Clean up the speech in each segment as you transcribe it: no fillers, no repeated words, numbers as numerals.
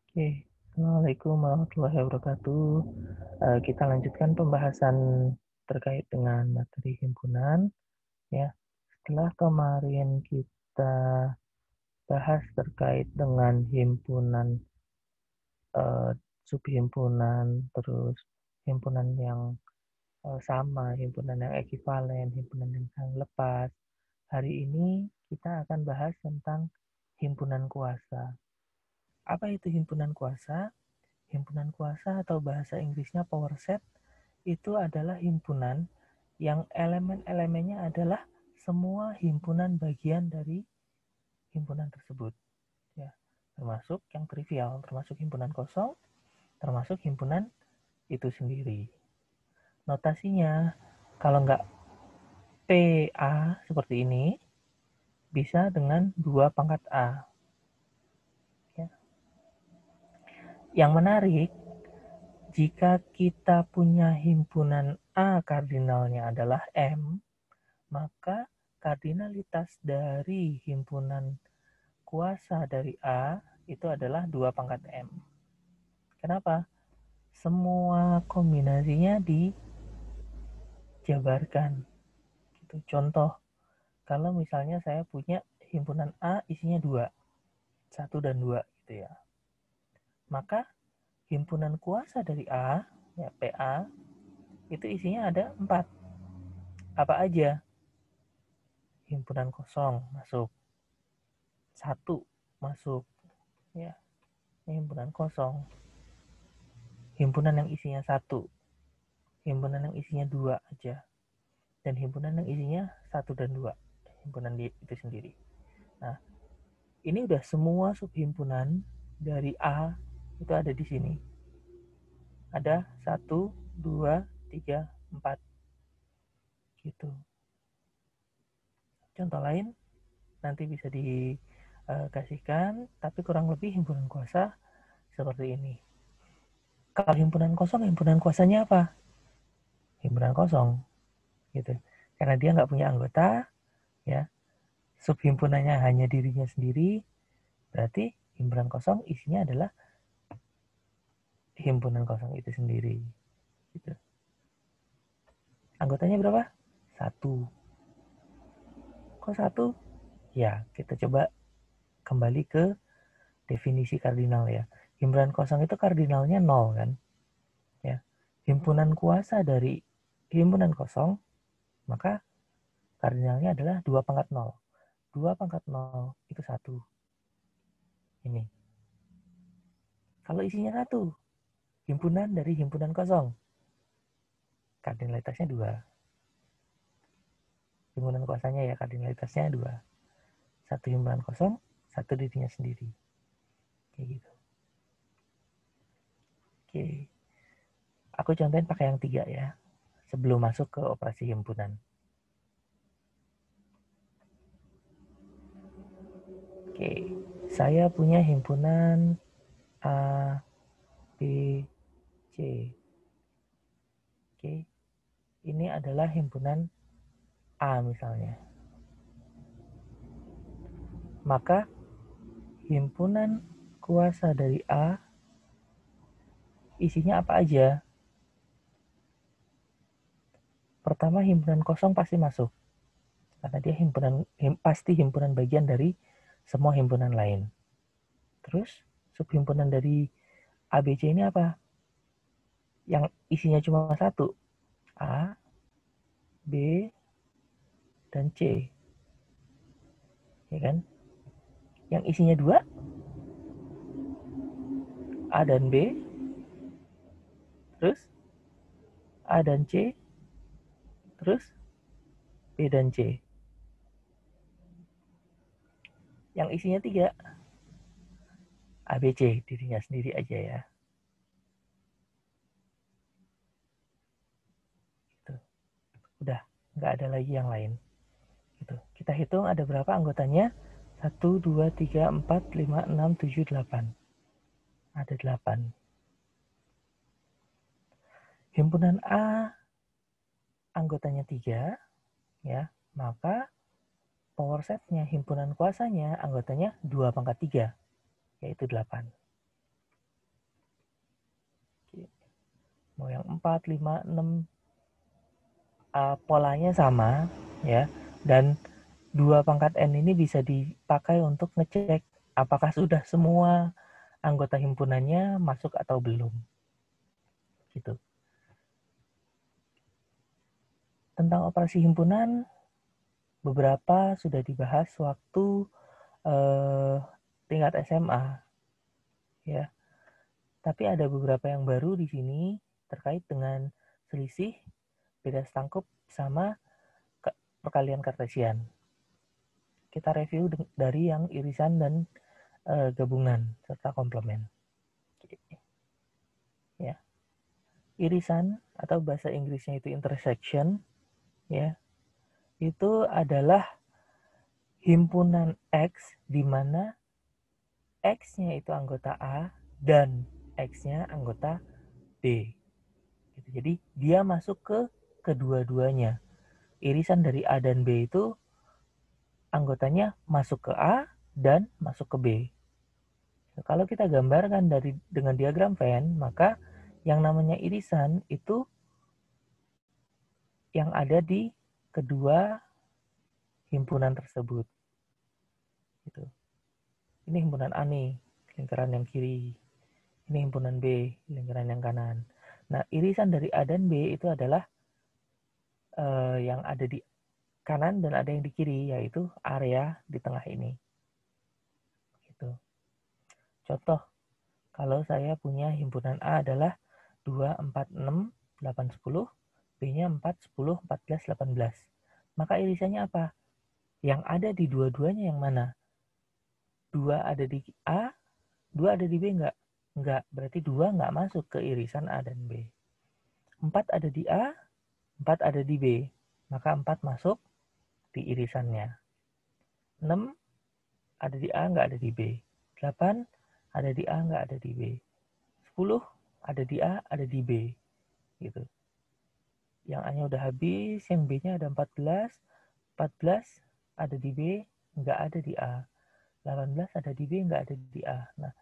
Oke, Assalamualaikum warahmatullahi wabarakatuh. Kita lanjutkan pembahasan terkait dengan materi himpunan. Ya, setelah kemarin kita bahas terkait dengan himpunan, eh, subhimpunan, terus himpunan yang sama, himpunan yang ekuivalen, himpunan yang saling lepas. Hari ini kita akan bahas tentang himpunan kuasa. Apa itu himpunan kuasa? Himpunan kuasa atau bahasa Inggrisnya power set itu adalah himpunan yang elemen-elemennya adalah semua himpunan bagian dari himpunan tersebut. Ya, termasuk yang trivial, termasuk himpunan kosong, termasuk himpunan itu sendiri. Notasinya, kalau nggak PA seperti ini, bisa dengan 2 pangkat A. Ya. Yang menarik, jika kita punya himpunan A kardinalnya adalah M, maka kardinalitas dari himpunan kuasa dari A itu adalah 2 pangkat M. Kenapa? Semua kombinasinya dijabarkan. Gitu. Contoh, kalau misalnya saya punya himpunan A isinya 2, 1 dan 2 gitu ya. Maka himpunan kuasa dari A, ya PA, itu isinya ada 4. Apa aja? Himpunan kosong masuk, 1 masuk, ya. Himpunan kosong. Himpunan yang isinya 1, himpunan yang isinya 2 aja, dan himpunan yang isinya 1 dan 2, himpunan itu sendiri. Nah, ini udah semua subhimpunan dari A itu ada di sini. Ada 1, 2, 3, 4 gitu. Contoh lain nanti bisa dikasihkan, tapi kurang lebih himpunan kuasa seperti ini. Kalau himpunan kosong, himpunan kuasanya apa? Himpunan kosong gitu. Karena dia nggak punya anggota, ya, subhimpunannya hanya dirinya sendiri, berarti himpunan kosong isinya adalah himpunan kosong itu sendiri. Gitu. Anggotanya berapa? 1. Kok 1? Ya, kita coba kembali ke definisi kardinal ya. Himpunan kosong itu kardinalnya 0 kan? Ya. Himpunan kuasa dari himpunan kosong, maka kardinalnya adalah 2 pangkat 0. 2 pangkat 0 itu 1. Ini. Kalau isinya 1, himpunan dari himpunan kosong, kardinalitasnya 2. Himpunan kuasanya ya, kardinalitasnya 2. 1 himpunan kosong, 1 dirinya sendiri. Kayak gitu. Oke. Aku contohin pakai yang 3 ya, sebelum masuk ke operasi himpunan. Oke. Saya punya himpunan A, B, C. Oke. Ini adalah himpunan A misalnya. Maka himpunan kuasa dari A isinya apa aja? Pertama, himpunan kosong pasti masuk. Karena dia pasti himpunan bagian dari semua himpunan lain. Terus, subhimpunan dari ABC ini apa? Yang isinya cuma 1. A, B, dan C. Ya kan? Yang isinya 2, A dan B. Terus, A dan C. Terus, B dan C. Yang isinya 3, ABC dirinya sendiri aja ya. Gitu. Udah, nggak ada lagi yang lain. Gitu. Kita hitung ada berapa anggotanya? 1, 2, 3, 4, 5, 6, 7, 8. Ada 8. Himpunan A anggotanya 3, ya, maka power setnya, himpunan kuasanya, anggotanya 2 pangkat 3, yaitu 8. mau yang 4, 5, 6, polanya sama ya, dan 2 pangkat N ini bisa dipakai untuk ngecek apakah sudah semua anggota himpunannya masuk atau belum. Gitu. Tentang operasi himpunan, beberapa sudah dibahas waktu tingkat SMA, ya. Tapi ada beberapa yang baru di sini terkait dengan selisih, beda setangkup, sama perkalian kartesian. Kita review dari yang irisan dan gabungan serta komplement. Ya. Irisan atau bahasa Inggrisnya itu intersection, ya. Itu adalah himpunan X di mana X-nya itu anggota A dan X-nya anggota B. Jadi dia masuk ke kedua-duanya. Irisan dari A dan B itu anggotanya masuk ke A dan masuk ke B. Kalau kita gambarkan dengan diagram Venn, maka yang namanya irisan itu yang ada di kedua himpunan tersebut. Gitu. Ini himpunan A nih, lingkaran yang kiri. Ini himpunan B, lingkaran yang kanan. Nah, irisan dari A dan B itu adalah yang ada di kanan dan ada yang di kiri, yaitu area di tengah ini. Gitu. Contoh, kalau saya punya himpunan A adalah 2, 4, 6, 8, 10, B-nya 4, 10, 14, 18. Maka irisannya apa? Yang ada di dua-duanya yang mana? 2 ada di A, 2 ada di B enggak? Enggak, berarti 2 enggak masuk ke irisan A dan B. 4 ada di A, 4 ada di B. Maka 4 masuk di irisannya. 6 ada di A, enggak ada di B. 8 ada di A, enggak ada di B. 10 ada di A, ada di B. Gitu. Yang A-nya udah habis, yang B-nya ada 14. 14 ada di B, enggak ada di A. 18 ada di B, enggak ada di A. Nah,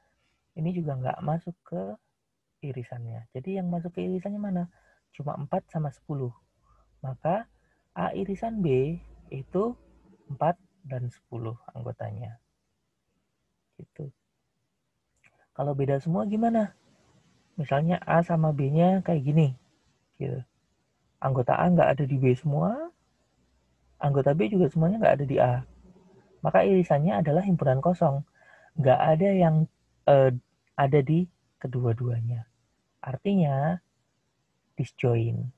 ini juga enggak masuk ke irisannya. Jadi yang masuk ke irisannya mana? Cuma 4 sama 10. Maka A irisan B itu 4 dan 10 anggotanya. Gitu. Kalau beda semua gimana? Misalnya A sama B-nya kayak gini. Gitu. Anggota A nggak ada di B semua, anggota B juga semuanya nggak ada di A. Maka irisannya adalah himpunan kosong. Nggak ada yang ada di kedua-duanya. Artinya disjoin.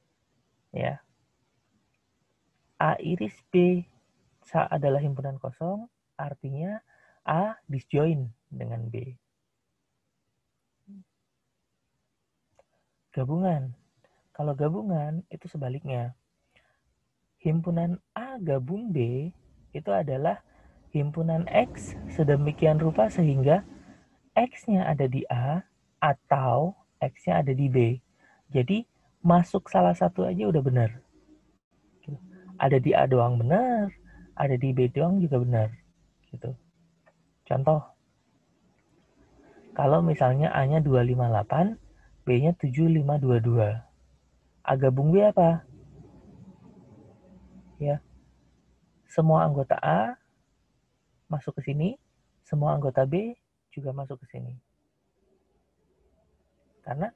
Ya. A iris B adalah himpunan kosong, artinya A disjoin dengan B. Gabungan. Kalau gabungan itu sebaliknya. Himpunan A gabung B itu adalah himpunan X sedemikian rupa sehingga X-nya ada di A atau X-nya ada di B. Jadi masuk salah satu aja udah benar. Ada di A doang benar, ada di B doang juga benar. Gitu. Contoh, kalau misalnya A-nya 258, B-nya 7522. A gabung B apa? Ya. Semua anggota A masuk ke sini, semua anggota B juga masuk ke sini. Karena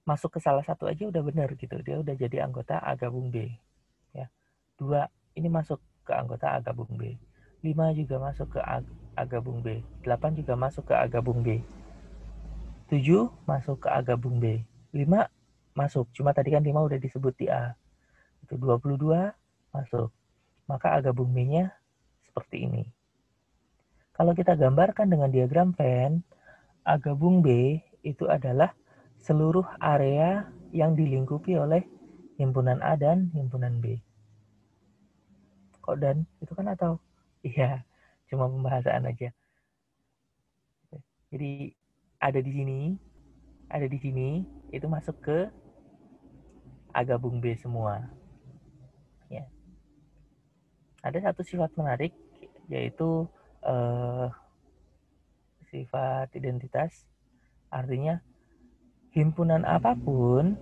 masuk ke salah satu aja udah benar gitu. Dia udah jadi anggota A gabung B. Ya. 2 ini masuk ke anggota A gabung B. 5 juga masuk ke A gabung B. 8 juga masuk ke A gabung B. 7 masuk ke A gabung B. 5 masuk. Cuma tadi kan 5 udah disebut di A. Itu 22 masuk. Maka A gabung B-nya seperti ini. Kalau kita gambarkan dengan diagram Venn, A gabung B itu adalah seluruh area yang dilingkupi oleh himpunan A dan himpunan B. Kok dan? Itu kan atau? Iya, cuma pembahasan aja. Jadi ada di sini, itu masuk ke A gabung B semua. Ya. Ada satu sifat menarik, yaitu sifat identitas. Artinya himpunan apapun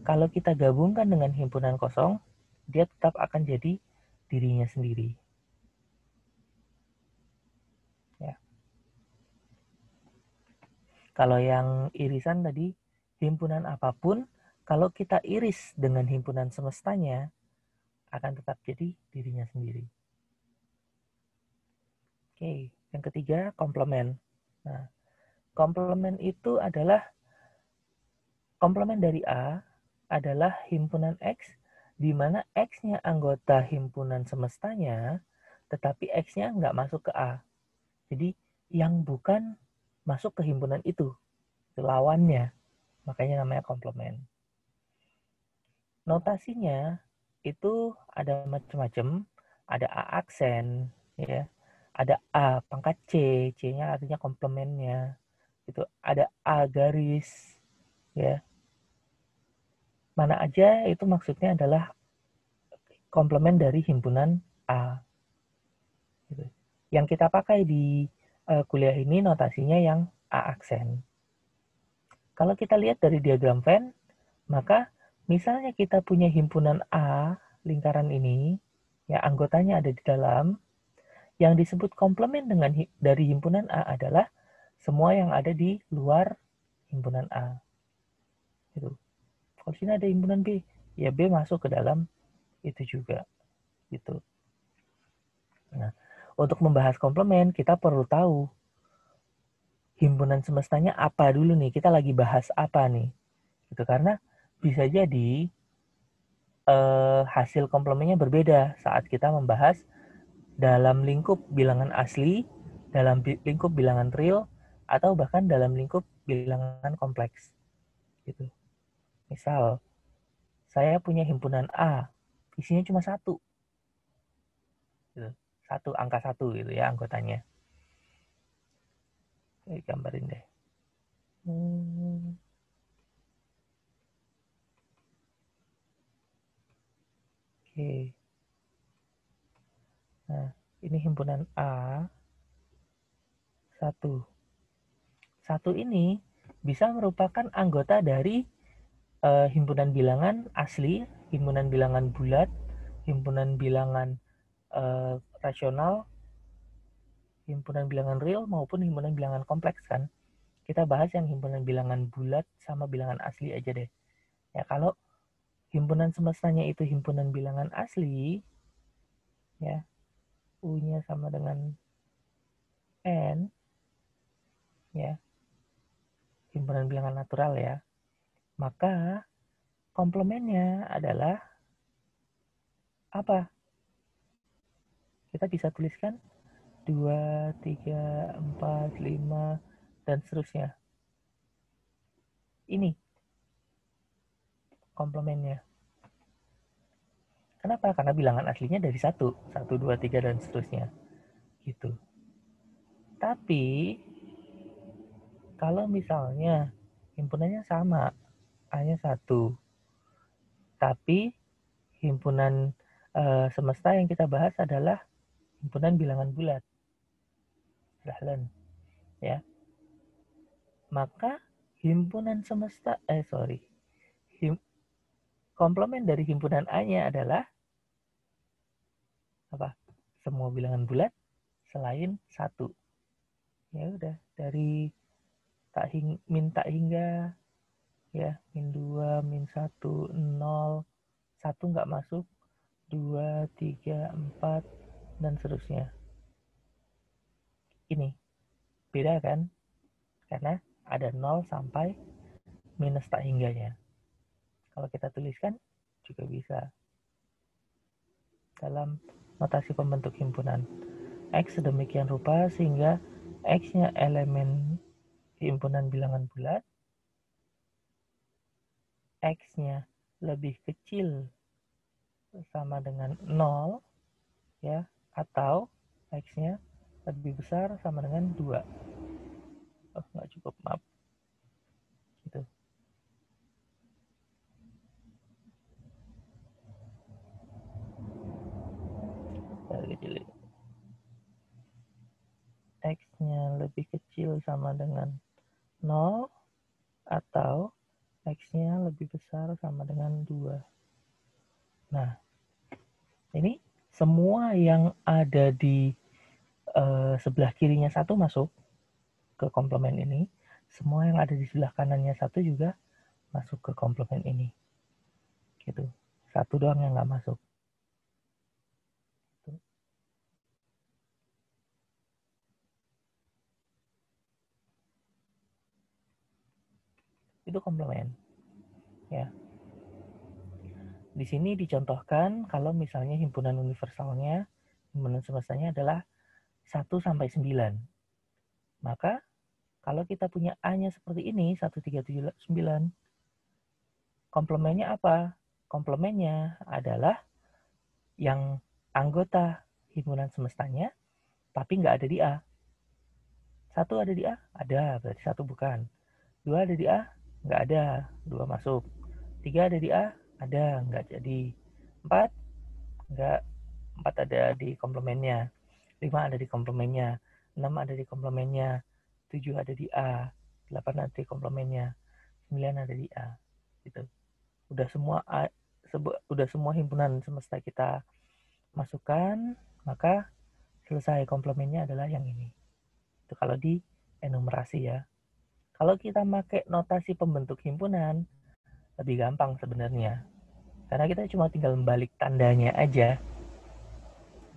kalau kita gabungkan dengan himpunan kosong, dia tetap akan jadi dirinya sendiri. Ya. Kalau yang irisan tadi, himpunan apapun, kalau kita iris dengan himpunan semestanya, akan tetap jadi dirinya sendiri. Oke, yang ketiga, komplement. Nah, komplement itu adalah komplement dari A adalah himpunan X, di mana X-nya anggota himpunan semestanya, tetapi X-nya nggak masuk ke A. Jadi yang bukan masuk ke himpunan itu lawannya. Makanya namanya komplement. Notasinya itu ada macam-macam. Ada A aksen, ya. Ada A pangkat C, C-nya artinya komplementnya. Itu ada A garis, ya. Mana aja itu maksudnya adalah komplement dari himpunan A. Gitu. Yang kita pakai di kuliah ini notasinya yang A aksen. Kalau kita lihat dari diagram Venn, maka misalnya kita punya himpunan A, lingkaran ini, ya anggotanya ada di dalam, yang disebut komplement dengan dari himpunan A adalah semua yang ada di luar himpunan A. Gitu. Kalau sini ada himpunan B, ya B masuk ke dalam itu juga. Gitu. Nah, untuk membahas komplement, kita perlu tahu himpunan semestanya apa dulu nih. Kita lagi bahas apa nih. Gitu. Karena bisa jadi hasil komplemennya berbeda saat kita membahas dalam lingkup bilangan asli, dalam lingkup bilangan real, atau bahkan dalam lingkup bilangan kompleks. Gitu. Misal, saya punya himpunan A, isinya cuma satu. Gitu. Satu, angka satu gitu ya anggotanya. Oke, gambarin deh. Oke. Nah, ini himpunan A, satu. Satu ini bisa merupakan anggota dari himpunan bilangan asli, himpunan bilangan bulat, himpunan bilangan rasional, himpunan bilangan real maupun himpunan bilangan kompleks kan. Kita bahas yang himpunan bilangan bulat sama bilangan asli aja deh. Ya kalau himpunan semestanya itu himpunan bilangan asli, ya U-nya sama dengan N, ya himpunan bilangan natural ya. Maka komplemennya adalah apa? Kita bisa tuliskan 2, 3, 4, 5, dan seterusnya. Ini komplemennya. Kenapa? Karena bilangan aslinya dari 1, 1, 2, 3, dan seterusnya. Gitu. Tapi, kalau misalnya himpunannya sama, hanya 1, tapi himpunan semesta yang kita bahas adalah himpunan bilangan bulat. Sahlan. Ya. Maka himpunan semesta, komplement dari himpunan A-nya adalah apa? Semua bilangan bulat selain 1. Ya udah, dari min tak hingga ya, min 2, min 1, 0, 1 nggak masuk, 2, 3, 4, dan seterusnya. Ini beda kan? Karena ada 0 sampai minus tak hingganya. Kalau kita tuliskan juga bisa dalam notasi pembentuk himpunan. X sedemikian rupa sehingga X-nya elemen himpunan bilangan bulat, X-nya lebih kecil sama dengan 0, ya, atau X-nya lebih besar sama dengan 2. Oh, nggak cukup, maaf. Gitu. X-nya lebih kecil sama dengan 0 atau X-nya lebih besar sama dengan 2. Nah, ini semua yang ada di sebelah kirinya 1 masuk ke komplement ini. Semua yang ada di sebelah kanannya 1 juga masuk ke komplement ini. Gitu. 1 doang yang nggak masuk. Gitu. Itu komplement. Ya. Di sini dicontohkan kalau misalnya himpunan universalnya, himpunan semestanya adalah 1 sampai 9. Maka kalau kita punya A-nya seperti ini, 1, 3, 7, 9, komplemennya apa? Komplemennya adalah yang anggota himpunan semestanya, tapi nggak ada di A. 1 ada di A? Ada, berarti 1 bukan. 2 ada di A? Nggak ada, 2 masuk. 3 ada di A? Ada, nggak jadi. 4? Nggak, 4 ada di komplemennya. 5 ada di komplemennya. 6 ada di komplemennya. 7 ada di A. 8 ada di komplemennya. 9 ada di A. Gitu. Udah semua himpunan semesta kita masukkan, maka selesai komplemennya adalah yang ini. Itu kalau di enumerasi ya. Kalau kita pakai notasi pembentuk himpunan, lebih gampang sebenarnya. Karena kita cuma tinggal membalik tandanya aja.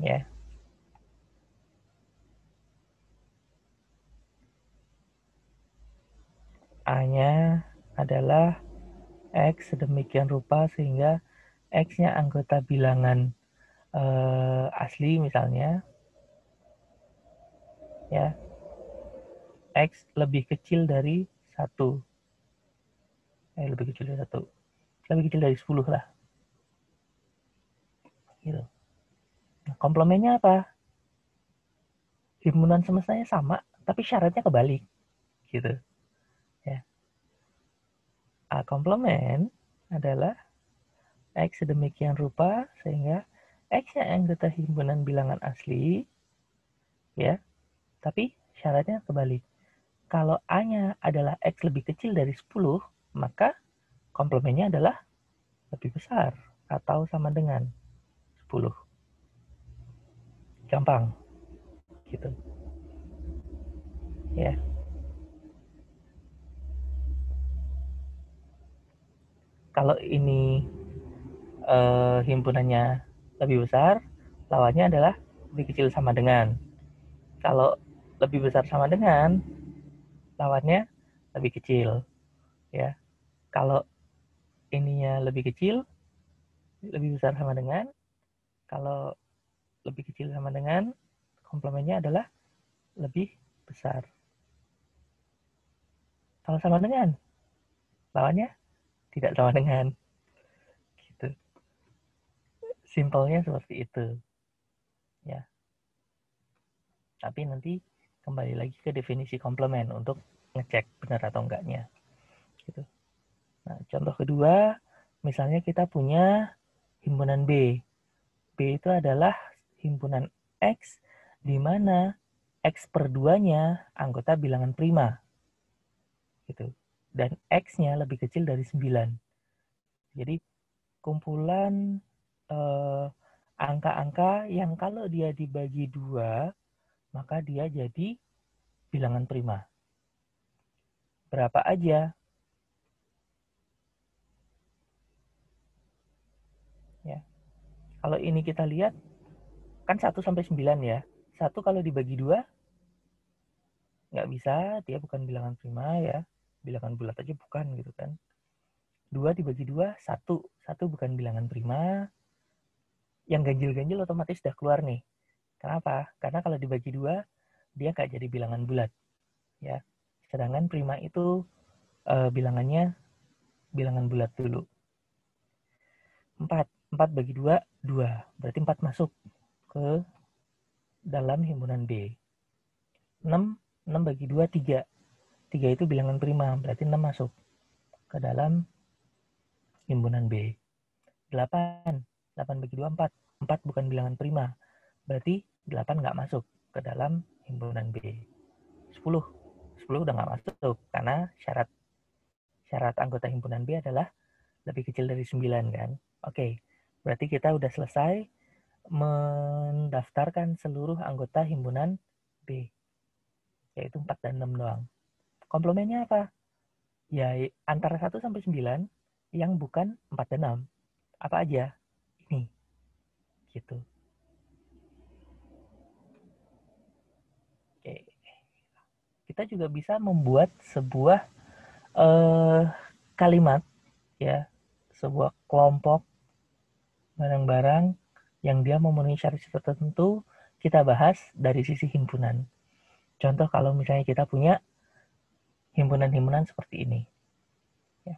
Ya. A-nya adalah X sedemikian rupa sehingga X-nya anggota bilangan asli misalnya. Ya. X lebih kecil dari 1. Lebih kecil dari 1. Lebih kecil dari 10 lah. Gitu. Nah, komplemennya apa? Himpunan semestanya sama, tapi syaratnya kebalik. Gitu. Ya. A komplement adalah X sedemikian rupa sehingga X-nya anggota himpunan bilangan asli, ya, tapi syaratnya kebalik. Kalau A-nya adalah X lebih kecil dari 10, maka komplemennya adalah lebih besar atau sama dengan 10. Gampang. Gitu. Ya. Kalau ini himpunannya lebih besar, lawannya adalah lebih kecil sama dengan. Kalau lebih besar sama dengan, lawannya lebih kecil. Ya. Kalau ininya lebih kecil, lebih besar sama dengan. Kalau lebih kecil sama dengan, komplemennya adalah lebih besar. Kalau sama dengan, lawannya tidak sama dengan. Gitu. Simpelnya seperti itu. Ya. Tapi nanti kembali lagi ke definisi komplement untuk ngecek benar atau enggaknya. Gitu. Nah, contoh kedua, misalnya kita punya himpunan B. B itu adalah himpunan X di mana X per 2-nya anggota bilangan prima. Gitu. Dan X-nya lebih kecil dari 9. Jadi kumpulan angka-angka yang kalau dia dibagi 2, maka dia jadi bilangan prima. Berapa aja? Ya. Kalau ini kita lihat, kan 1 sampai 9 ya. 1 kalau dibagi 2, nggak bisa, dia bukan bilangan prima ya. Bilangan bulat aja bukan gitu kan. 2 dibagi 2, 1. 1 bukan bilangan prima. Yang ganjil-ganjil otomatis sudah keluar nih. Kenapa? Karena kalau dibagi 2, dia nggak jadi bilangan bulat. Ya. Sedangkan prima itu bilangannya bilangan bulat dulu. 4. 4 bagi 2, 2. Berarti 4 masuk ke dalam himpunan B. 6 bagi 2, 3. 3 itu bilangan prima, berarti 6 masuk ke dalam himpunan B. 8 bagi 2, 4. 4 bukan bilangan prima, berarti 8 nggak masuk ke dalam himpunan B. 10 udah nggak masuk karena syarat anggota himpunan B adalah lebih kecil dari 9 kan. Oke, berarti kita udah selesai mendaftarkan seluruh anggota himpunan B, yaitu 4 dan 6 doang. Komplemennya apa? Ya, antara 1 sampai 9 yang bukan 4 dan 6. Apa aja? Ini. Gitu. Oke. Kita juga bisa membuat sebuah kalimat, ya, sebuah kelompok barang-barang yang dia memenuhi syarat tertentu, kita bahas dari sisi himpunan. Contoh kalau misalnya kita punya himpunan-himpunan seperti ini. Ya.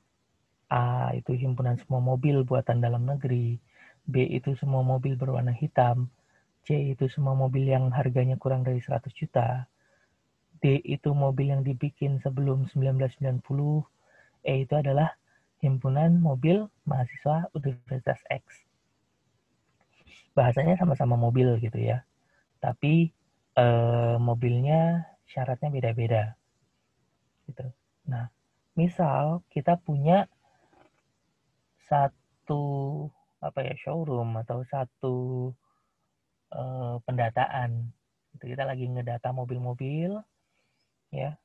A itu himpunan semua mobil buatan dalam negeri, B itu semua mobil berwarna hitam, C itu semua mobil yang harganya kurang dari 100 juta, D itu mobil yang dibikin sebelum 1990, E itu adalah himpunan mobil mahasiswa Universitas X. Bahasanya sama-sama mobil gitu ya, tapi mobilnya syaratnya beda-beda gitu. Nah, misal kita punya satu showroom atau satu pendataan, gitu. Kita lagi ngedata mobil-mobil ya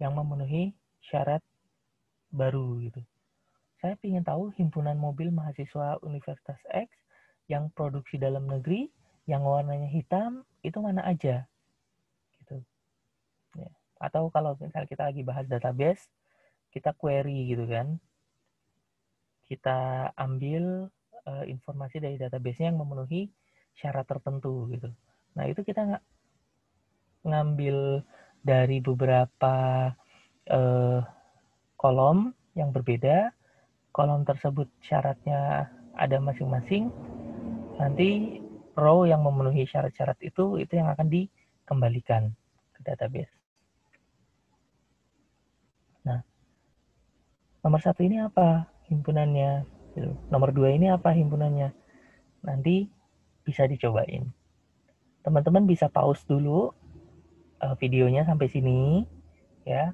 yang memenuhi syarat baru gitu. Saya ingin tahu himpunan mobil mahasiswa Universitas X yang produksi dalam negeri, yang warnanya hitam, itu mana aja gitu. Ya. Atau kalau misalnya kita lagi bahas database, kita query gitu kan, kita ambil informasi dari database-nya yang memenuhi syarat tertentu gitu. Nah itu kita ngambil dari beberapa kolom yang berbeda, kolom tersebut syaratnya ada masing-masing, nanti row yang memenuhi syarat-syarat itu yang akan dikembalikan ke database. Nah, nomor 1 ini apa himpunannya? Nomor 2 ini apa himpunannya? Nanti bisa dicobain. Teman-teman bisa pause dulu videonya sampai sini ya.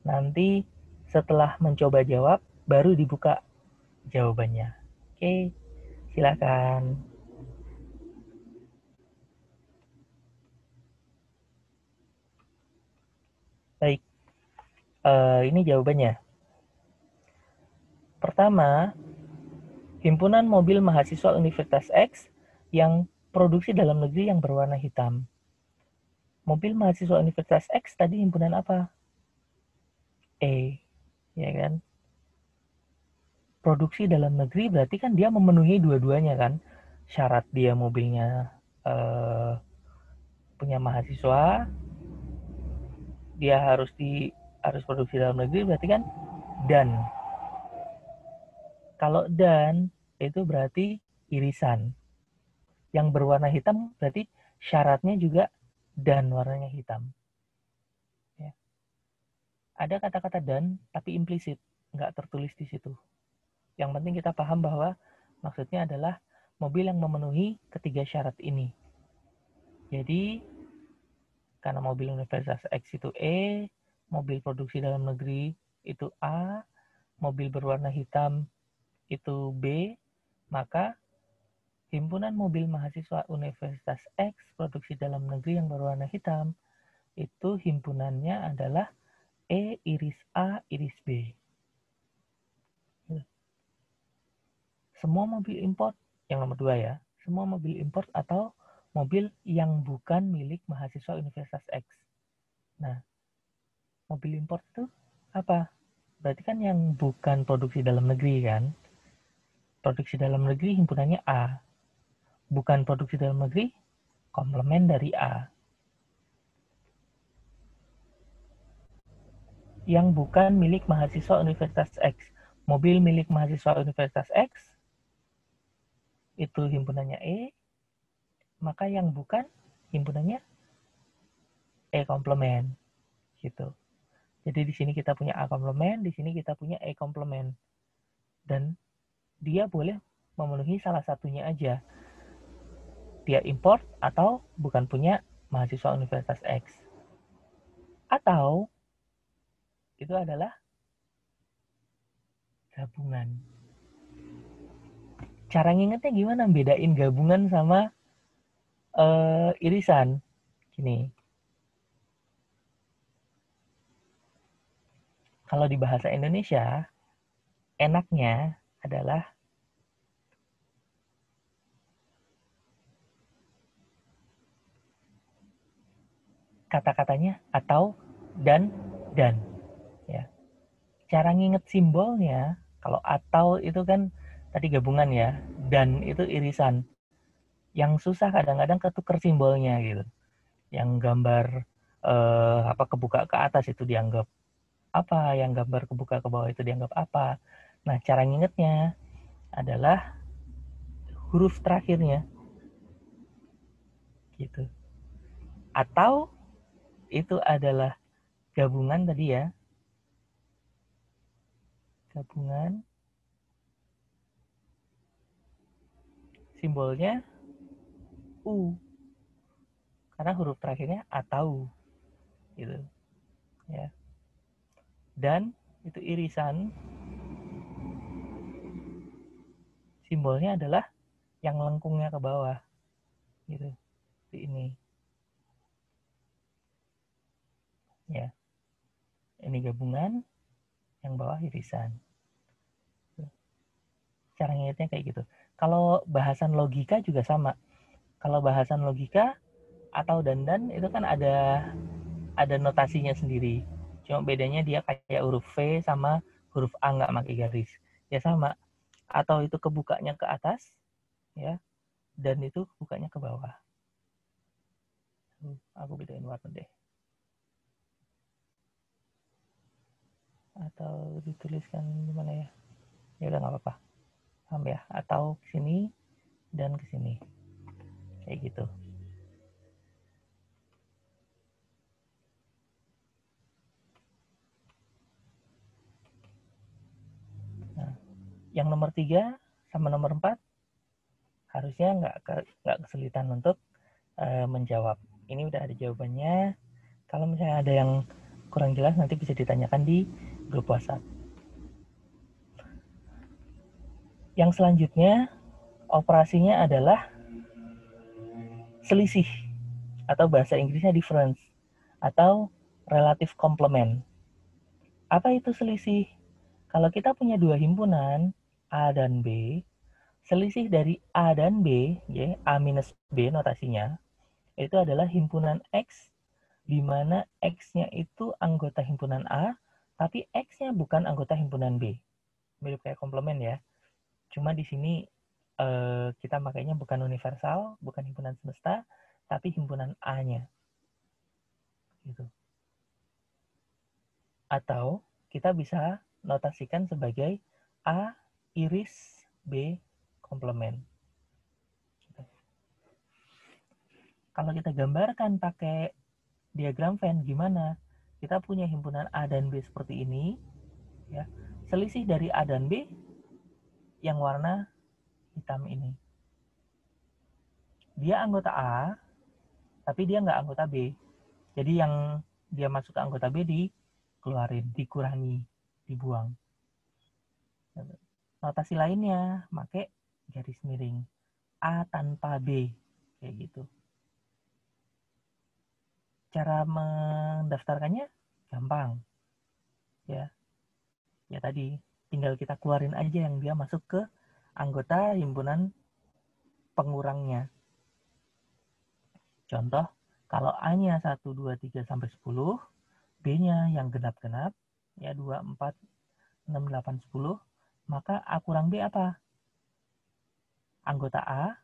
Nanti setelah mencoba jawab baru dibuka jawabannya. Oke, silakan. Baik, ini jawabannya. Pertama, himpunan mobil mahasiswa Universitas X yang produksi dalam negeri yang berwarna hitam. Mobil mahasiswa Universitas X tadi himpunan apa? E, ya kan? Produksi dalam negeri berarti kan dia memenuhi dua-duanya kan? Syarat dia mobilnya punya mahasiswa, dia harus produksi dalam negeri berarti kan dan. Kalau dan itu berarti irisan. Yang berwarna hitam berarti syaratnya juga dan warnanya hitam. Ya. Ada kata-kata dan tapi implisit, nggak tertulis di situ. Yang penting kita paham bahwa maksudnya adalah mobil yang memenuhi ketiga syarat ini. Jadi karena mobil Universitas X itu E, mobil produksi dalam negeri itu A, mobil berwarna hitam itu B, maka himpunan mobil mahasiswa Universitas X produksi dalam negeri yang berwarna hitam itu himpunannya adalah E iris A iris B. Semua mobil import, yang nomor 2 ya, semua mobil import atau mobil yang bukan milik mahasiswa Universitas X. Nah, mobil import itu apa? Berarti kan yang bukan produksi dalam negeri kan? Produksi dalam negeri himpunannya A. Bukan produksi dalam negeri, komplement dari A. Yang bukan milik mahasiswa Universitas X. Mobil milik mahasiswa Universitas X itu himpunannya E, maka yang bukan himpunannya E komplement gitu. Jadi di sini kita punya A komplement, di sini kita punya E komplement. Dan dia boleh memenuhi salah satunya aja. Dia import atau bukan punya mahasiswa Universitas X. Atau itu adalah gabungan. Cara ngingetnya gimana? Bedain gabungan sama irisan. Gini. Kalau di bahasa Indonesia, enaknya adalah kata-katanya atau dan. Ya. Cara nginget simbolnya, kalau atau itu kan tadi gabungan ya, dan itu irisan. Yang susah kadang-kadang ketuker simbolnya gitu. Yang gambar kebuka ke atas itu dianggap apa, yang gambar kebuka ke bawah itu dianggap apa. Nah, cara ngingetnya adalah huruf terakhirnya gitu. Atau itu adalah gabungan tadi ya. Gabungan simbolnya U. Karena huruf terakhirnya atau gitu ya. Dan itu irisan simbolnya adalah yang lengkungnya ke bawah gitu. Ini ya. Ini gabungan, yang bawah irisan. Cara ngingetnya kayak gitu. Kalau bahasan logika juga sama. Kalau bahasan logika atau dan itu kan ada notasinya sendiri. Cuma bedanya dia kayak huruf V sama huruf A nggak pakai garis. Ya sama. Atau itu kebukanya ke atas, ya, dan itu bukanya ke bawah. Aku bedain warna deh. Atau dituliskan gimana ya? Ya udah nggak apa-apa. Paham ya? Atau ke sini dan ke sini. Kayak gitu. Nah, yang nomor 3 sama nomor 4 harusnya nggak kesulitan untuk menjawab. Ini udah ada jawabannya. Kalau misalnya ada yang kurang jelas nanti bisa ditanyakan di grup WhatsApp. Yang selanjutnya operasinya adalah selisih atau bahasa Inggrisnya difference atau relative complement. Apa itu selisih? Kalau kita punya dua himpunan A dan B, selisih dari A dan B, ya, A minus B notasinya, itu adalah himpunan X, di mana X-nya itu anggota himpunan A, tapi X-nya bukan anggota himpunan B. Mirip kayak komplement ya. Cuma di sini kita makanya bukan universal, bukan himpunan semesta, tapi himpunan A-nya. Gitu. Atau kita bisa notasikan sebagai A iris B komplement. Gitu. Kalau kita gambarkan pakai diagram Venn gimana? Kita punya himpunan A dan B seperti ini, ya. Selisih dari A dan B yang warna hitam ini. Dia anggota A, tapi dia nggak anggota B. Jadi yang dia masuk ke anggota B dikeluarin, dikurangi, dibuang. Notasi lainnya pakai garis miring A tanpa B kayak gitu. Cara mendaftarkannya gampang ya. Ya tadi tinggal kita keluarin aja yang dia masuk ke anggota himpunan pengurangnya. Contoh, kalau A-nya 1, 2, 3 sampai 10, B-nya yang genap-genap ya 2, 4, 6, 8, 10, maka A kurang B apa? Anggota A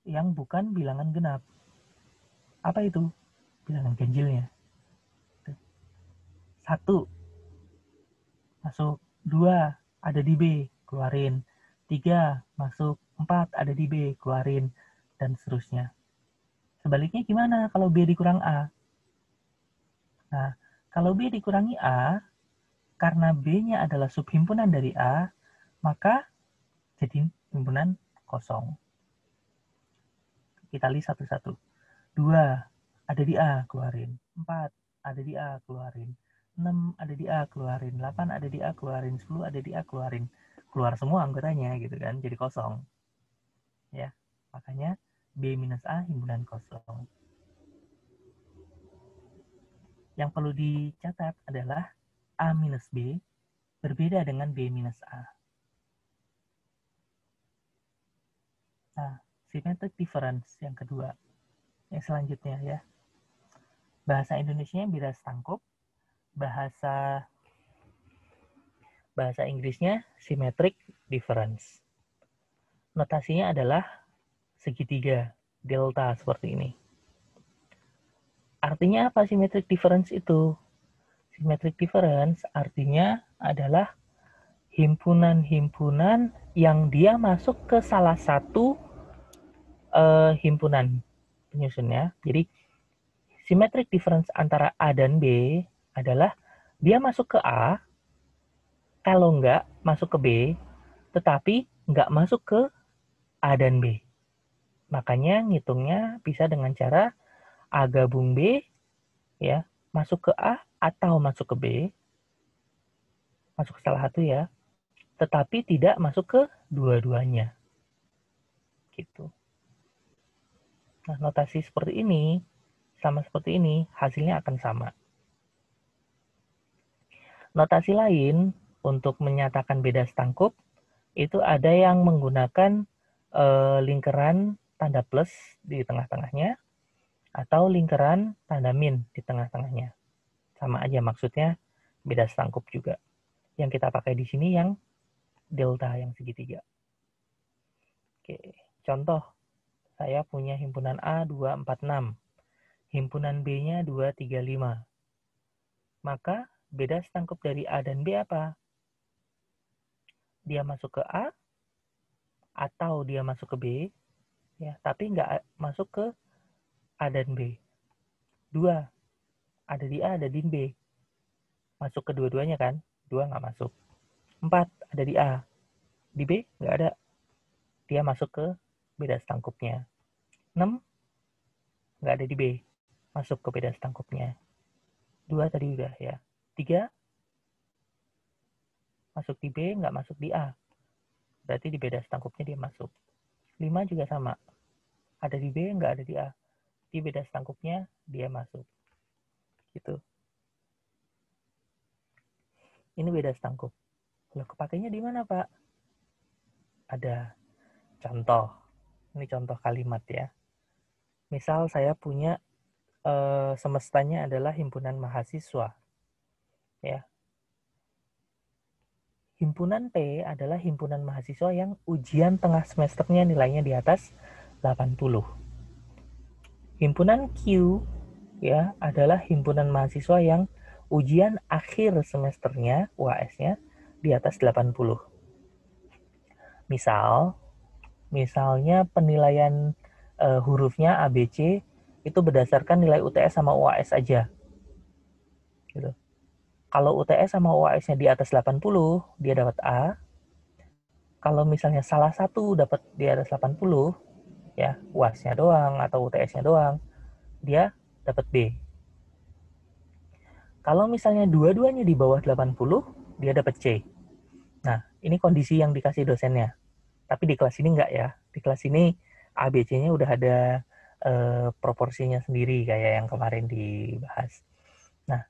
yang bukan bilangan genap. Apa itu? Bilangan ganjilnya. 1 masuk, 2 ada di B, keluarin. 3 masuk, 4 ada di B, keluarin, dan seterusnya. Sebaliknya gimana kalau B dikurang A? Nah, kalau B dikurangi A, karena B-nya adalah subhimpunan dari A, maka jadi himpunan kosong. Kita lihat satu-satu. 2 ada di A, keluarin. 4 ada di A, keluarin. 6 ada di A, keluarin. 8 ada di A, keluarin. 10 ada di A, keluarin. keluar semua anggotanya gitu kan, jadi kosong. Ya, makanya B minus A himpunan kosong. Yang perlu dicatat adalah A minus B berbeda dengan B minus A. Nah, symmetric difference yang kedua. Yang selanjutnya ya. Bahasa Indonesianya bidas tangkup, bahasa Inggrisnya symmetric difference. Notasinya adalah segitiga, delta seperti ini. Artinya apa symmetric difference itu? Symmetric difference artinya adalah himpunan-himpunan yang dia masuk ke salah satu himpunan penyusunnya. Jadi symmetric difference antara A dan B adalah dia masuk ke A, kalau enggak masuk ke B, tetapi enggak masuk ke A dan B. Makanya ngitungnya bisa dengan cara A gabung B, ya, masuk ke A atau masuk ke B, masuk ke salah satu ya, tetapi tidak masuk ke dua-duanya. Gitu. Nah, notasi seperti ini, sama seperti ini, hasilnya akan sama. Notasi lain untuk menyatakan beda stangkup, itu ada yang menggunakan lingkaran tanda plus di tengah-tengahnya, atau lingkaran tanda min di tengah-tengahnya. Sama aja maksudnya, beda stangkup juga. Yang kita pakai di sini yang delta, yang segitiga. Oke, contoh. Saya punya himpunan A 246, himpunan B-nya 235. Maka beda stangkup dari A dan B apa? Dia masuk ke A atau dia masuk ke B, ya, tapi nggak masuk ke A dan B. 2, ada di A, ada di B. Masuk ke dua-duanya kan? 2 nggak masuk. 4, ada di A. Di B nggak ada. Dia masuk ke beda stangkupnya. 6, nggak ada di B. Masuk ke beda stangkupnya. 2 tadi udah ya. 3, masuk di B, nggak masuk di A. Berarti di beda stangkupnya dia masuk. 5 juga sama. Ada di B, nggak ada di A. Di beda stangkupnya dia masuk. Gitu. Ini beda stangkup. Loh, kepakainya di mana, Pak? Ada contoh. Ini contoh kalimat ya. Misal saya punya semestanya adalah himpunan mahasiswa. Ya. Himpunan P adalah himpunan mahasiswa yang ujian tengah semesternya nilainya di atas 80. Himpunan Q ya adalah himpunan mahasiswa yang ujian akhir semesternya UAS-nya di atas 80. Misalnya penilaian hurufnya ABC itu berdasarkan nilai UTS sama UAS aja. Gitu. Kalau UTS sama UAS-nya di atas 80, dia dapat A. Kalau misalnya salah satu dapat di atas 80, ya UAS-nya doang atau UTS-nya doang, dia dapat B. Kalau misalnya dua-duanya di bawah 80, dia dapat C. Nah, ini kondisi yang dikasih dosennya. Tapi di kelas ini enggak ya. Di kelas ini ABC-nya udah ada proporsinya sendiri kayak yang kemarin dibahas. Nah,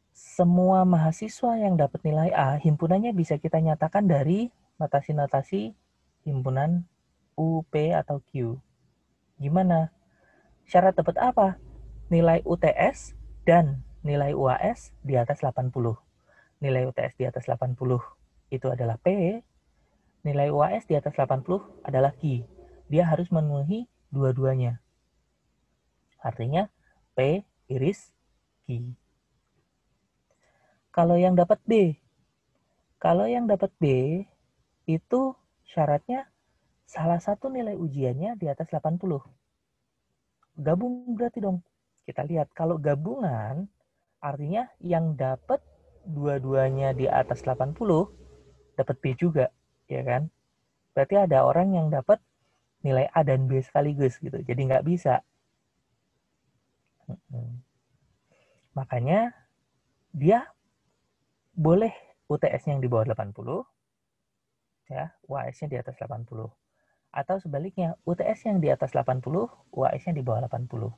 semua mahasiswa yang dapat nilai A, himpunannya bisa kita nyatakan dari notasi-notasi himpunan U, P, atau Q. Gimana? Syarat dapat apa? Nilai UTS dan nilai UAS di atas 80. Nilai UTS di atas 80 itu adalah P, nilai UAS di atas 80 adalah Q. Dia harus memenuhi dua-duanya. Artinya P iris Q. Kalau yang dapat B itu syaratnya salah satu nilai ujiannya di atas 80. Gabung berarti dong. Kita lihat kalau gabungan artinya yang dapat dua-duanya di atas 80 dapat B juga, ya kan? Berarti ada orang yang dapat nilai A dan B sekaligus gitu. Jadi nggak bisa. Makanya dia boleh UTS-nya yang di bawah 80, ya, UAS-nya di atas 80. Atau sebaliknya, UTS yang di atas 80, UAS-nya di bawah 80.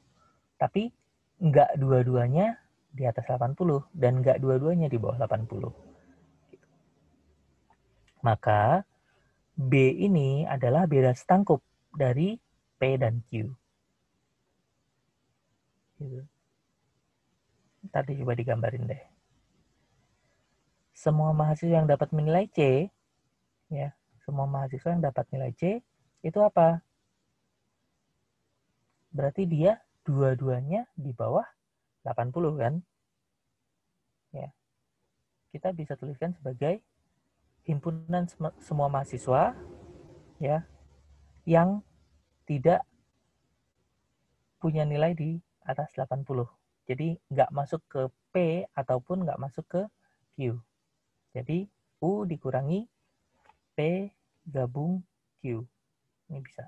Tapi nggak dua-duanya di atas 80 dan nggak dua-duanya di bawah 80. Maka B ini adalah beda setangkup dari P dan Q. Gitu. Ntar coba digambarin deh. Semua mahasiswa yang dapat nilai C, ya, semua mahasiswa yang dapat nilai C itu apa? Berarti dia dua-duanya di bawah 80 kan? Ya. Kita bisa tuliskan sebagai himpunan semua mahasiswa, ya, yang tidak punya nilai di atas 80. Jadi nggak masuk ke P ataupun nggak masuk ke Q. Jadi U dikurangi P gabung Q. Ini bisa.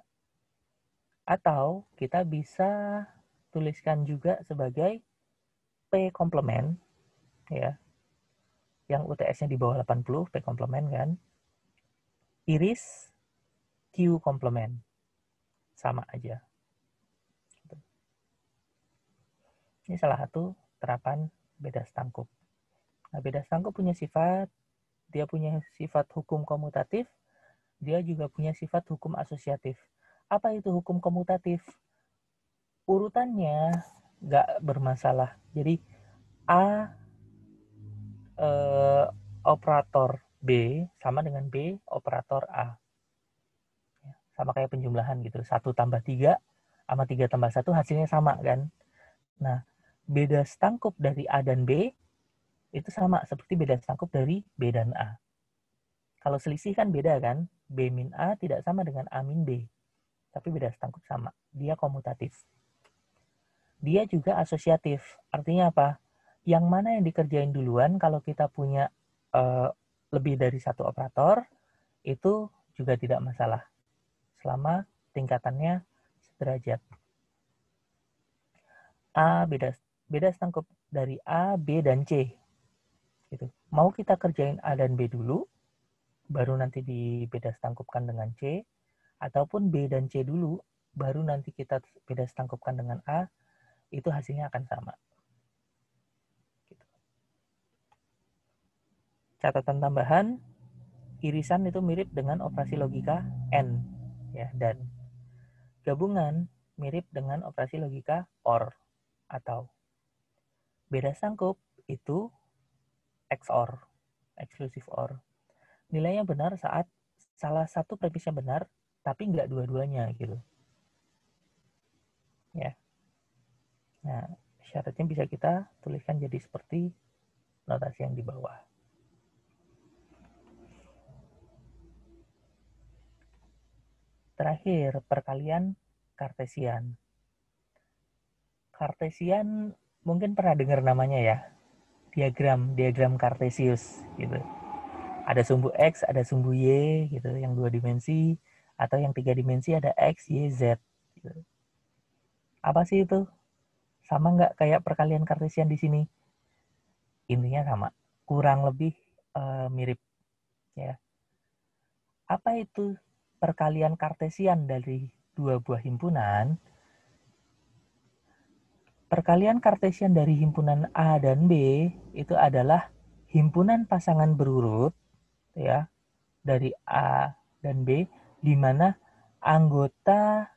Atau kita bisa tuliskan juga sebagai P komplement, ya, yang UTS-nya di bawah 80, P komplement kan, iris Q komplement. Sama aja. Ini salah satu terapan beda setangkup. Nah, beda setangkup punya sifat, dia punya sifat hukum komutatif, dia juga punya sifat hukum asosiatif. Apa itu hukum komutatif? Urutannya nggak bermasalah. Jadi A operator B sama dengan B operator A. Sama kayak penjumlahan gitu. 1 tambah 3 sama 3 tambah 1 hasilnya sama kan. Nah, beda setangkup dari A dan B itu sama seperti beda setangkup dari B dan A. Kalau selisih kan beda kan. B min A tidak sama dengan A min B. Tapi beda setangkup sama. Dia komutatif. Dia juga asosiatif. Artinya apa? Yang mana yang dikerjain duluan kalau kita punya lebih dari satu operator, itu juga tidak masalah. Selama tingkatannya sederajat. A beda setangkup dari A, B, dan C. Gitu. Mau kita kerjain A dan B dulu, baru nanti dibeda setangkupkan dengan C, ataupun B dan C dulu, baru nanti kita beda setangkupkan dengan A, itu hasilnya akan sama. Gitu. Catatan tambahan, irisan itu mirip dengan operasi logika AND, ya, dan gabungan mirip dengan operasi logika OR atau beda setangkup itu XOR, exclusive OR. Nilainya benar saat salah satu premisnya benar, tapi nggak dua-duanya gitu. Ya. Nah, syaratnya bisa kita tuliskan jadi seperti notasi yang di bawah. Terakhir, perkalian Kartesian. Kartesian mungkin pernah dengar namanya ya. Diagram Kartesius gitu. Ada sumbu X, ada sumbu Y gitu, yang 2 dimensi, atau yang 3 dimensi ada X, Y, Z. Gitu. Apa sih itu? Sama nggak kayak perkalian Kartesian di sini? Intinya sama, kurang lebih mirip ya. Apa itu perkalian Kartesian dari dua buah himpunan? Perkalian Kartesian dari himpunan A dan B itu adalah himpunan pasangan berurut ya dari A dan B, di mana anggota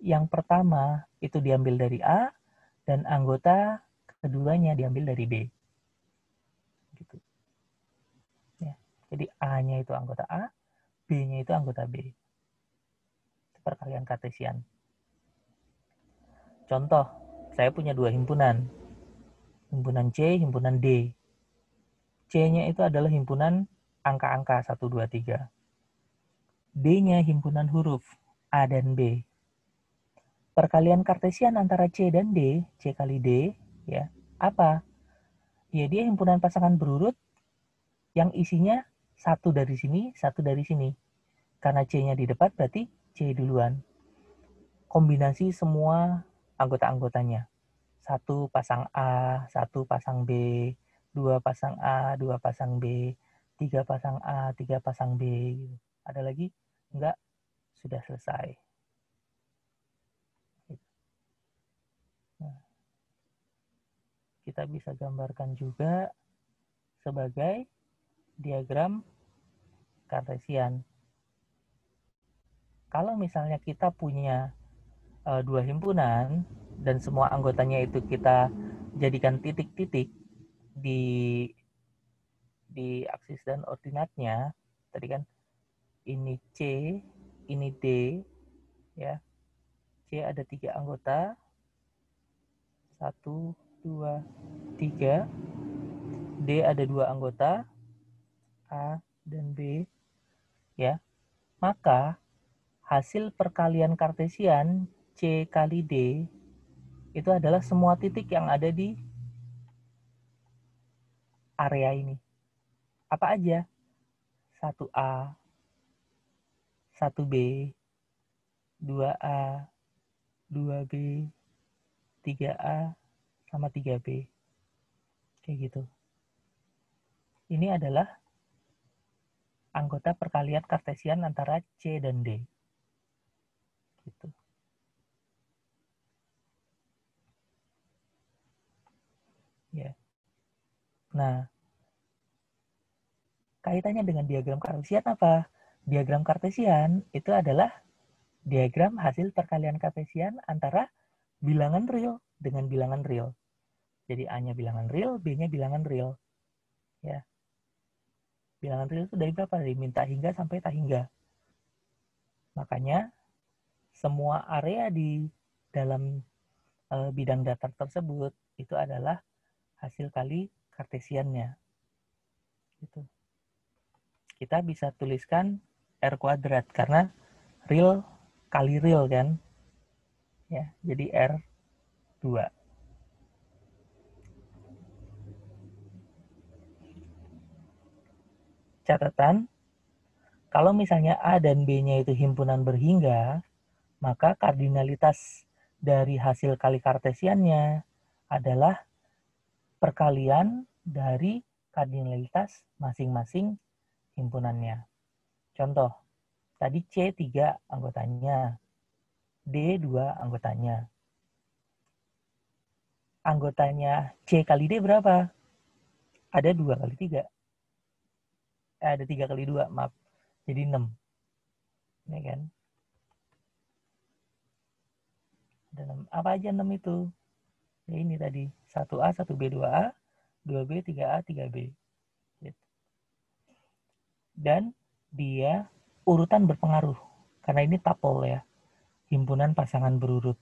yang pertama itu diambil dari A dan anggota keduanya diambil dari B. Gitu. Ya. Jadi A-nya itu anggota A, B-nya itu anggota B. Itu perkalian Kartesian. Contoh, saya punya dua himpunan. Himpunan C, himpunan D. C-nya itu adalah himpunan angka-angka 1, 2, 3. D-nya himpunan huruf A dan B. Perkalian Kartesian antara C dan D, C kali D, ya, apa? Ya, dia himpunan pasangan berurut yang isinya satu dari sini, satu dari sini. Karena C-nya di depan, berarti C duluan. Kombinasi semua anggota-anggotanya. Satu pasang A, satu pasang B, dua pasang A, dua pasang B, 3 pasang A, 3 pasang B. Gitu. Ada lagi? Enggak, sudah selesai. Nah, kita bisa gambarkan juga sebagai diagram Kartesian. Kalau misalnya kita punya dua himpunan dan semua anggotanya itu kita jadikan titik-titik di aksis dan ordinatnya, tadi kan ini C, ini D, ya. C ada 3 anggota, 1, 2, 3. D ada 2 anggota, A dan B, ya. Maka hasil perkalian Kartesian C kali D itu adalah semua titik yang ada di area ini. Apa aja? 1A, 1B, 2A, 2B, 3A, sama 3B. Kayak gitu. Ini adalah anggota perkalian Kartesian antara C dan D. Gitu. Ya. Nah, kaitannya dengan diagram Kartesian apa? Diagram Kartesian itu adalah diagram hasil perkalian Kartesian antara bilangan real dengan bilangan real. Jadi A-nya bilangan real, B-nya bilangan real. Ya. Bilangan real itu dari berapa? Dari min tak hingga sampai tak hingga. Makanya semua area di dalam bidang datar tersebut itu adalah hasil kali Kartesiannya. Gitu. Kita bisa tuliskan R kuadrat karena real kali real kan. Ya, jadi R2. Catatan, kalau misalnya A dan B-nya itu himpunan berhingga, maka kardinalitas dari hasil kali Kartesiannya adalah perkalian dari kardinalitas masing-masing himpunannya. Contoh, tadi C 3 anggotanya, D 2 anggotanya. Anggotanya C kali D berapa? Ada 2 kali 3. Ada 3 kali 2, maaf. Jadi 6. Ya kan? Ada 6. Apa aja 6 itu? Ya ini tadi. 1A, 1B, 2A, 2B, 3A, 3B. Gitu. Dan dia urutan berpengaruh. Karena ini tuple ya. Himpunan pasangan berurut.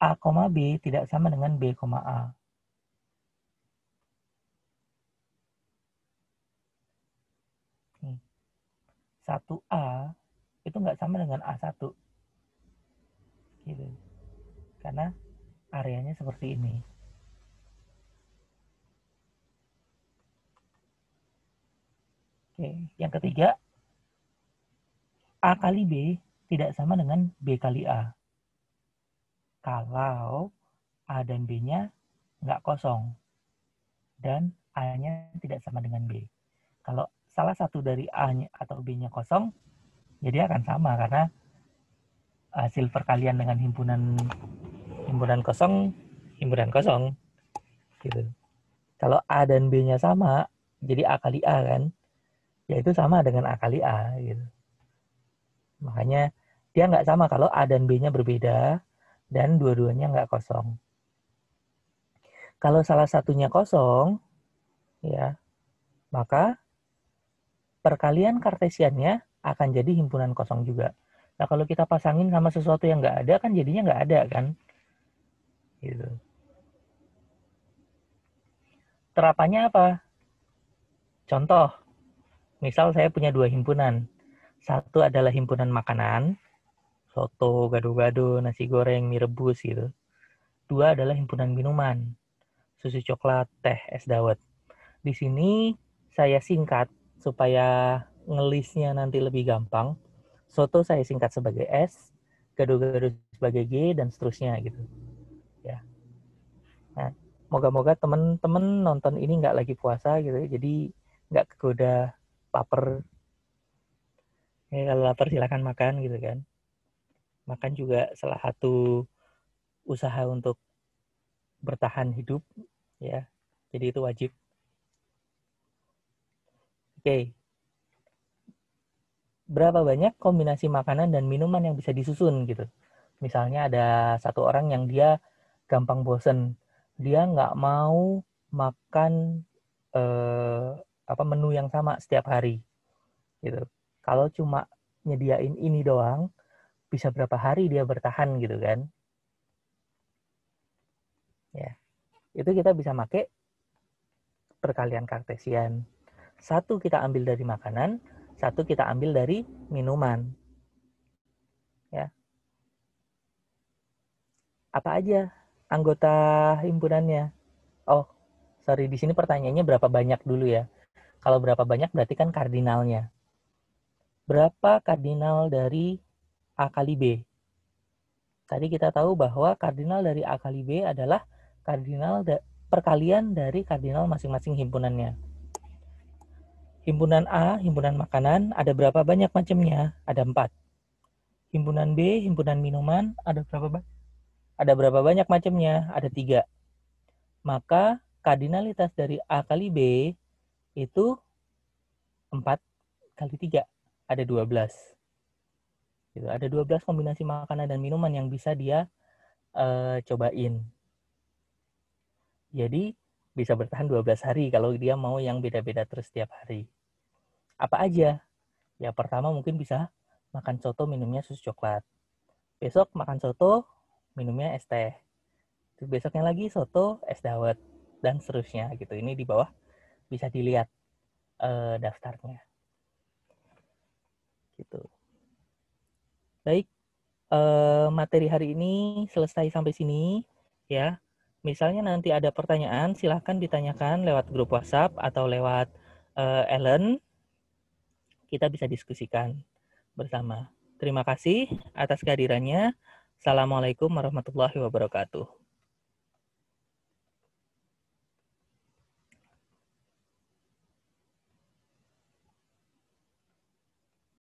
A, B tidak sama dengan B, A. Nih. 1A itu nggak sama dengan A1. Gitu. Karena areanya seperti ini. Oke, yang ketiga, A kali B tidak sama dengan B kali A. Kalau A dan B-nya nggak kosong dan A-nya tidak sama dengan B. Kalau salah satu dari A-nya atau B-nya kosong, jadi akan sama karena hasil perkalian dengan himpunan kosong, gitu. Kalau A dan B-nya sama, jadi A kali A kan, yaitu sama dengan A kali A gitu. Makanya dia nggak sama kalau A dan B-nya berbeda dan dua-duanya nggak kosong. Kalau salah satunya kosong, ya, maka perkalian Kartesiannya akan jadi himpunan kosong juga. Nah, kalau kita pasangin sama sesuatu yang nggak ada, kan jadinya nggak ada, kan? Gitu. Terapannya apa? Contoh, misal saya punya 2 himpunan. Satu adalah himpunan makanan, soto, gado-gado, nasi goreng, mie rebus, gitu. 2 adalah himpunan minuman, susu coklat, teh, es dawet. Di sini saya singkat supaya ngelisnya nanti lebih gampang. Soto saya singkat sebagai S, gado-gado sebagai G, dan seterusnya gitu. Ya. Nah, moga-moga teman-teman nonton ini nggak lagi puasa gitu, jadi nggak kegoda lapar. Ya, kalau lapar silakan makan gitu kan. Makan juga salah satu usaha untuk bertahan hidup ya. Jadi itu wajib. Oke. Berapa banyak kombinasi makanan dan minuman yang bisa disusun gitu. Misalnya ada satu orang yang dia gampang bosen. Dia nggak mau makan menu yang sama setiap hari gitu. Kalau cuma nyediain ini doang, bisa berapa hari dia bertahan gitu kan. Ya. Itu kita bisa pakai perkalian kartesian. Satu kita ambil dari makanan, satu kita ambil dari minuman. Ya. Apa aja anggota himpunannya? Oh, sorry, di sini pertanyaannya berapa banyak dulu ya. Kalau berapa banyak berarti kan kardinalnya. Berapa kardinal dari A kali B? Tadi kita tahu bahwa kardinal dari A kali B adalah kardinal perkalian dari kardinal masing-masing himpunannya. Himpunan A, himpunan makanan, ada berapa banyak macamnya? Ada 4. Himpunan B, himpunan minuman, ada berapa banyak macamnya? Ada 3. Maka kardinalitas dari A kali B itu 4 kali 3. Ada 12. Gitu. Ada 12 kombinasi makanan dan minuman yang bisa dia cobain. Jadi bisa bertahan 12 hari kalau dia mau yang beda-beda terus setiap hari. Apa aja? Ya pertama mungkin bisa makan soto minumnya susu coklat. Besok makan soto minumnya es teh. Terus besoknya lagi soto es dawet dan seterusnya gitu. Ini di bawah bisa dilihat daftarnya. Gitu. Baik, materi hari ini selesai sampai sini ya. Misalnya nanti ada pertanyaan, silahkan ditanyakan lewat grup WhatsApp atau lewat Ellen. Kita bisa diskusikan bersama. Terima kasih atas kehadirannya. Assalamualaikum warahmatullahi wabarakatuh.